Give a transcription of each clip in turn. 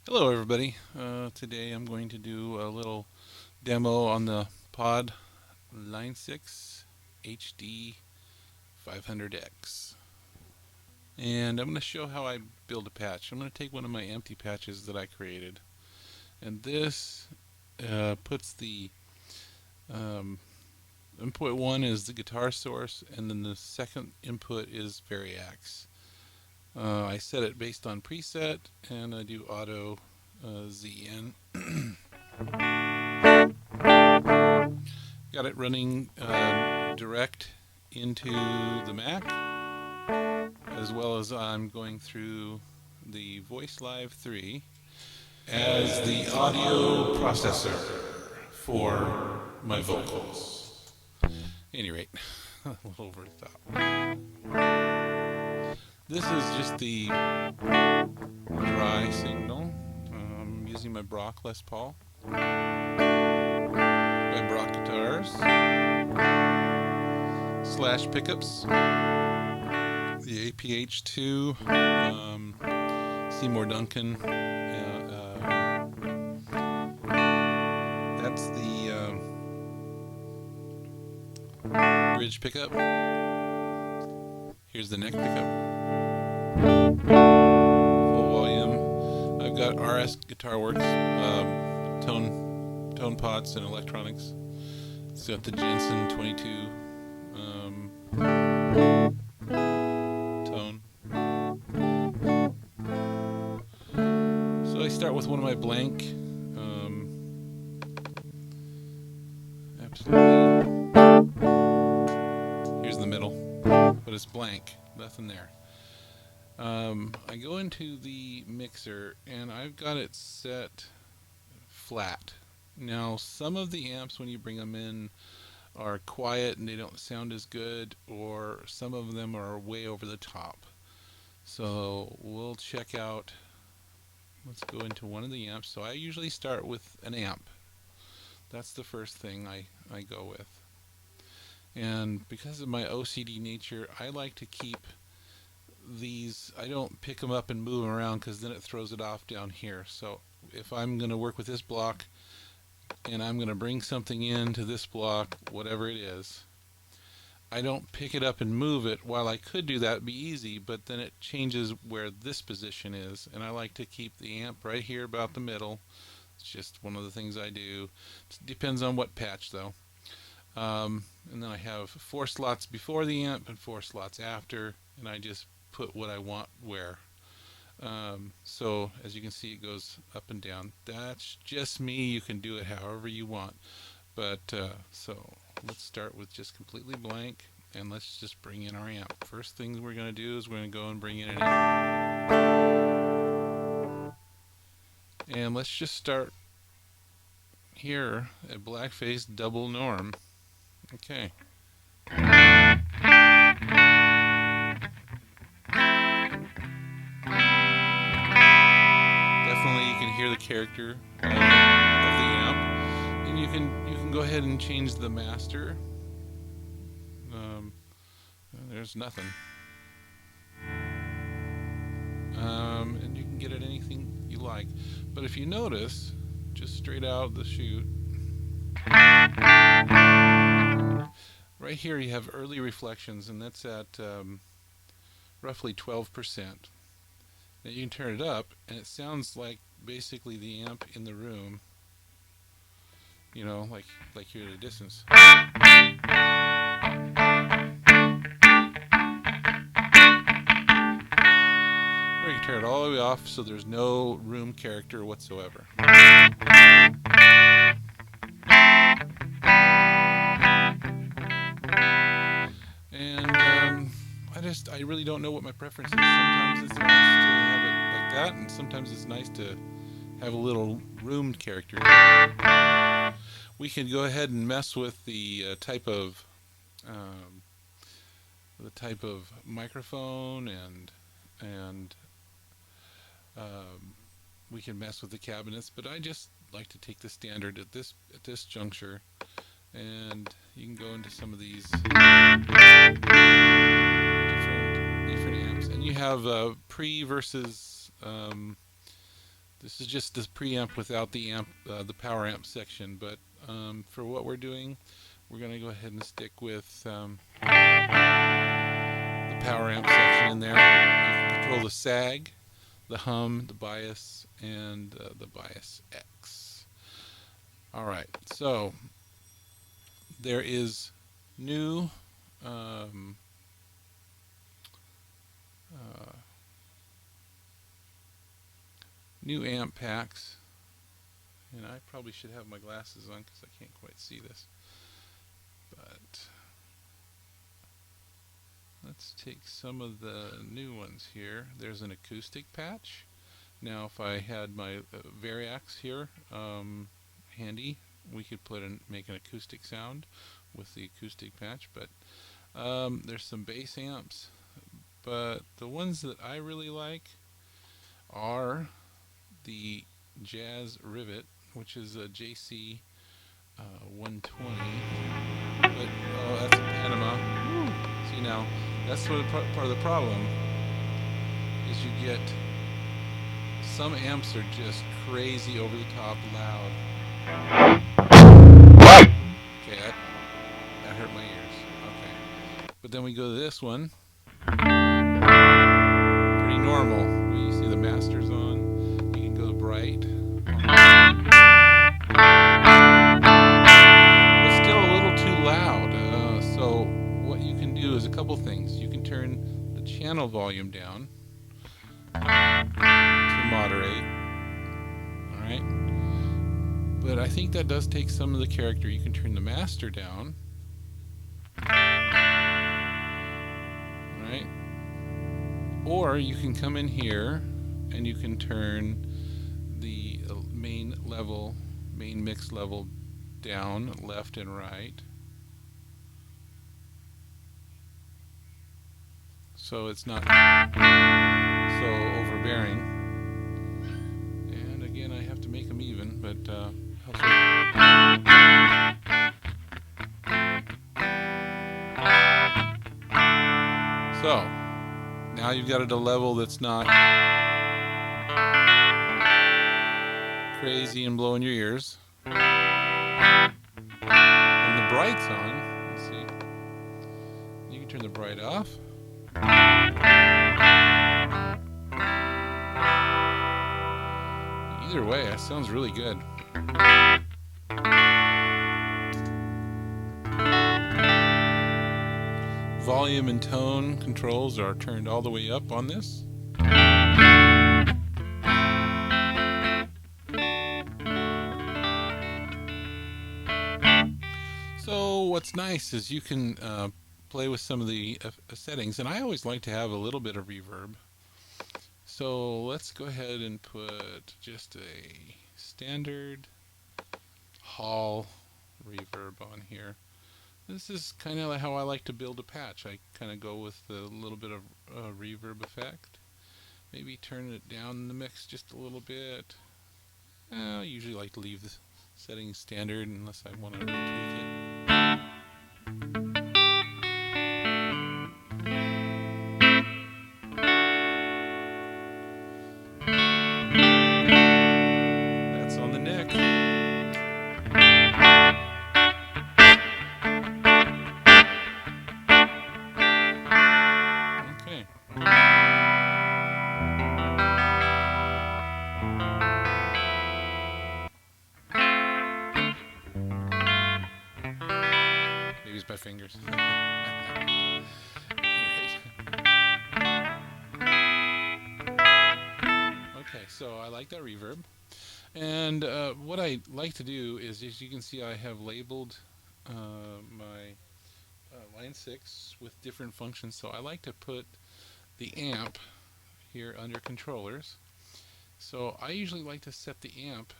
Hello everybody. Today I'm going to do a little demo on the Pod Line 6 HD500X. And I'm going to show how I build a patch. I'm going to take one of my empty patches that I created. And this puts the um, input 1 is the guitar source, and then the second input is Variax. I set it based on preset, and I do auto ZN. Got it running direct into the Mac, as well as I'm going through the VoiceLive 3 as the audio processor for my vocals. At any rate, a little over the top. This is just the dry signal. I'm using my Brock Les Paul, my Brock guitars, slash pickups, the APH2, Seymour Duncan. That's the bridge pickup. Here's the neck pickup. Full volume. I've got RS Guitar Works, tone pots and electronics. It's got the Jensen 22 tone. So I start with one of my blank. Absolutely. Here's the middle, but it's blank. Nothing there. I go into the mixer and I've got it set flat. Now, some of the amps, when you bring them in, are quiet and they don't sound as good, or some of them are way over the top. So we'll check out, let's go into one of the amps. So I usually start with an amp. That's the first thing I go with. And because of my OCD nature, I like to keep these, I don't pick them up and move them around because then it throws it off down here. So if I'm going to work with this block and I'm going to bring something into this block, whatever it is, I don't pick it up and move it. While I could do that, it'd be easy, but then it changes where this position is, and I like to keep the amp right here about the middle. It's just one of the things I do. It depends on what patch though. And then I have 4 slots before the amp and 4 slots after, and I just put what I want where. So as you can see, it goes up and down. That's just me. You can do it however you want. But so let's start with just completely blank, and let's just bring in our amp. First thing we're going to do is we're going to go and bring in an amp. And let's just start here at blackface double norm. Okay. Definitely you can hear the character of the amp. And you can go ahead and change the master. There's nothing. And you can get it anything you like. But if you notice, just straight out of the chute, right here you have early reflections, and that's at roughly 12%. Now you can turn it up, and it sounds like basically the amp in the room, you know, like you're at a distance. Or you can turn it all the way off so there's no room character whatsoever. And I really don't know what my preference is. Sometimes it's nice to have it like that, and sometimes it's nice to have a little room character. We can go ahead and mess with the type of microphone, and we can mess with the cabinets. But I just like to take the standard at this juncture, and you can go into some of these different amps, and you have pre versus This is just the preamp without the amp, the power amp section. But for what we're doing, we're going to go ahead and stick with the power amp section in there. You can control the sag, the hum, the bias, and the bias X. All right, so there is new new amp packs, and I probably should have my glasses on because I can't quite see this, but let's take some of the new ones here. There's an acoustic patch. Now if I had my Variax here handy, we could make an acoustic sound with the acoustic patch, but there's some bass amps, but the ones that I really like are the Jazz Rivet, which is a JC 120. But oh, that's a Panama. Woo. See, now that's sort of part of the problem is you get some amps are just crazy over the top loud. Okay, that hurt my ears. Okay, but then we go to this one. Pretty normal. You see the masters on. You can go bright. But still a little too loud. So what you can do is a couple things. You can turn the channel volume down to moderate. Alright. But I think that does take some of the character. You can turn the master down. Alright. Or you can come in here and you can turn the main mix level down, left and right. So it's not so overbearing. And again, I have to make them even, but helps me. So now you've got it at a level that's not crazy and blowing your ears. When the bright's on, let's see, you can turn the bright off. Either way, that sounds really good. Volume and tone controls are turned all the way up on this. So what's nice is you can play with some of the settings, and I always like to have a little bit of reverb. So let's go ahead and put just a standard hall reverb on here. This is kind of how I like to build a patch. I kind of go with a little bit of reverb effect. Maybe turn it down in the mix just a little bit. I usually like to leave the settings standard unless I want to tweak it. That's on the neck. Okay. Maybe it's my fingers. Okay, so I like that reverb. And what I like to do is, as you can see, I have labeled my line 6 with different functions. So I like to put the amp here under controllers. So I usually like to set the amp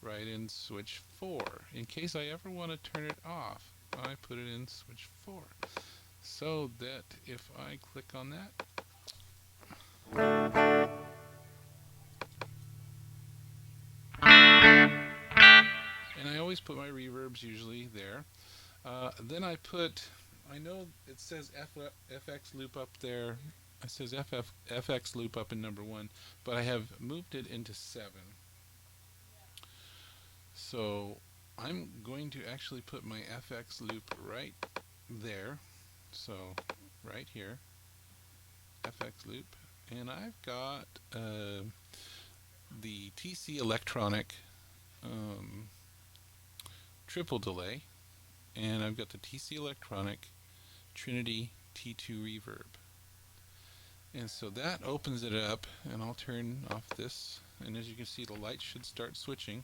right in switch 4. In case I ever want to turn it off, I put it in switch 4. So that if I click on that, and I always put my reverbs usually there. Then I know it says FX loop up there. It says FX loop up in number 1, but I have moved it into 7. So I'm going to actually put my FX loop right there. So right here, FX loop, and I've got the TC Electronic triple delay, and I've got the TC Electronic Trinity T2 Reverb. And so that opens it up, and I'll turn off this, and as you can see, the lights should start switching.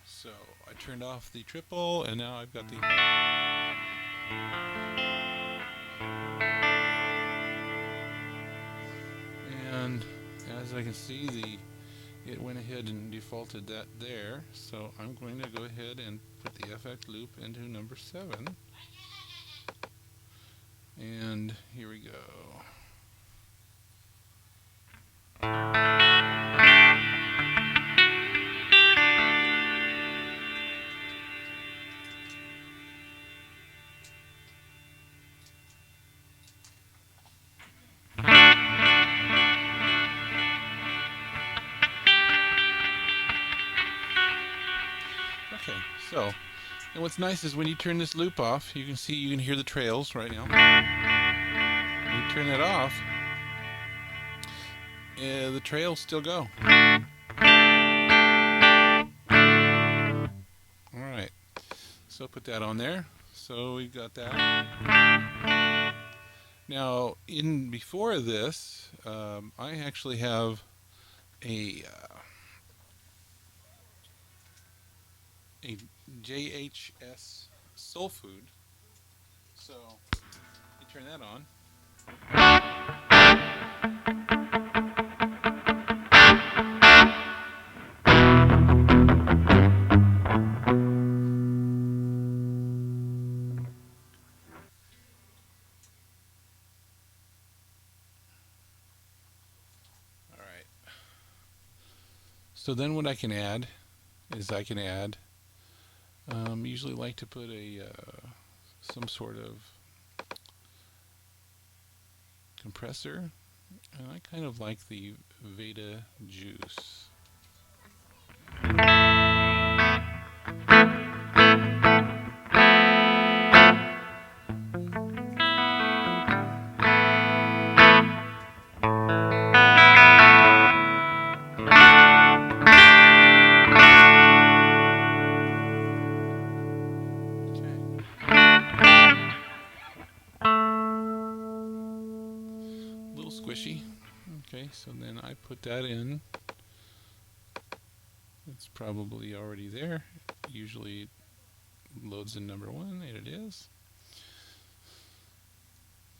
So I turned off the triple, and now I've got the... And as I can see, it went ahead and defaulted that there. So I'm going to go ahead and put the FX loop into number 7. And here we go. Okay, so, and what's nice is when you turn this loop off, you can see, you can hear the trails right now. When you turn that off, the trails still go. Alright, so put that on there. So we've got that. Now, before this, I actually have a JHS Soul Food. So you turn that on. All right. So then what I can add is usually like to put some sort of compressor, and I kind of like the Veda Juice. Squishy. Okay, so then I put that in. It's probably already there. Usually it loads in number 1, and it is.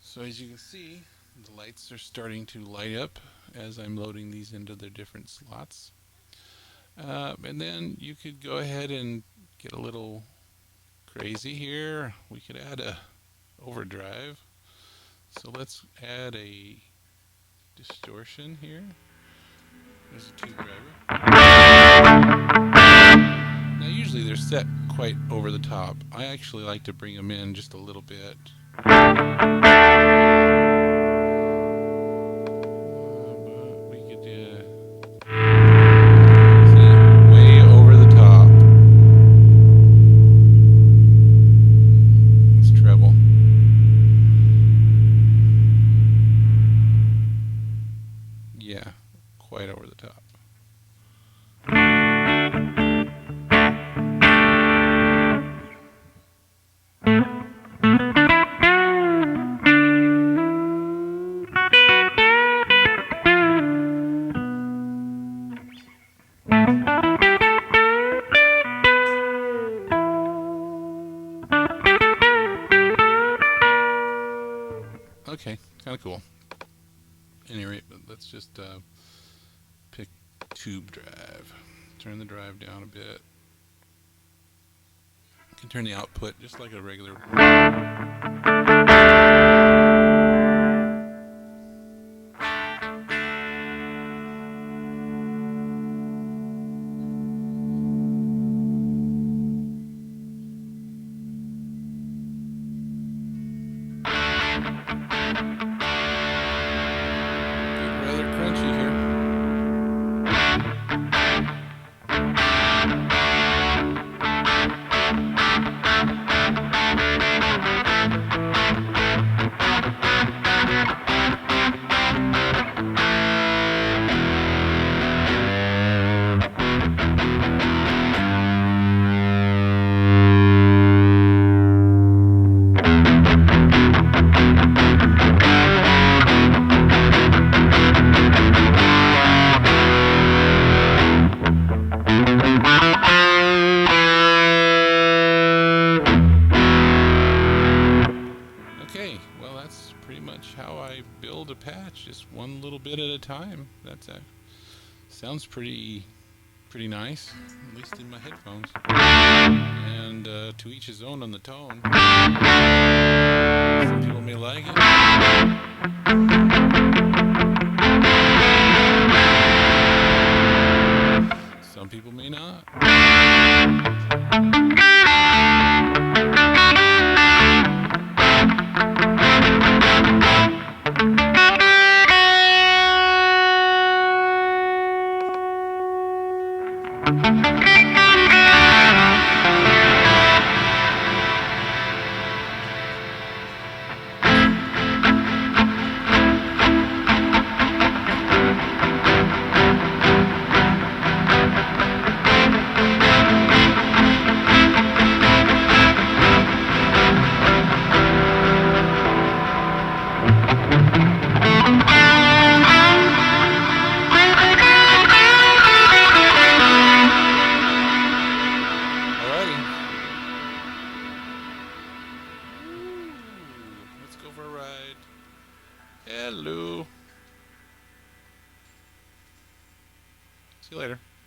So as you can see, the lights are starting to light up as I'm loading these into their different slots. And then you could go ahead and get a little crazy here. We could add a overdrive. So let's add a distortion here. There's a tube driver. Now usually they're set quite over the top. I actually like to bring them in just a little bit. But we could see, way over the top. Let's treble. Yeah, quite over the top. Okay, kind of cool. Anyway, let's just pick tube drive. Turn the drive down a bit. You can turn the output just like a regular. much how I build a patch, just one little bit at a time. That's sounds pretty nice, at least in my headphones. And to each his own on the tone. Some people may like it. Some people may not. Hello. See you later.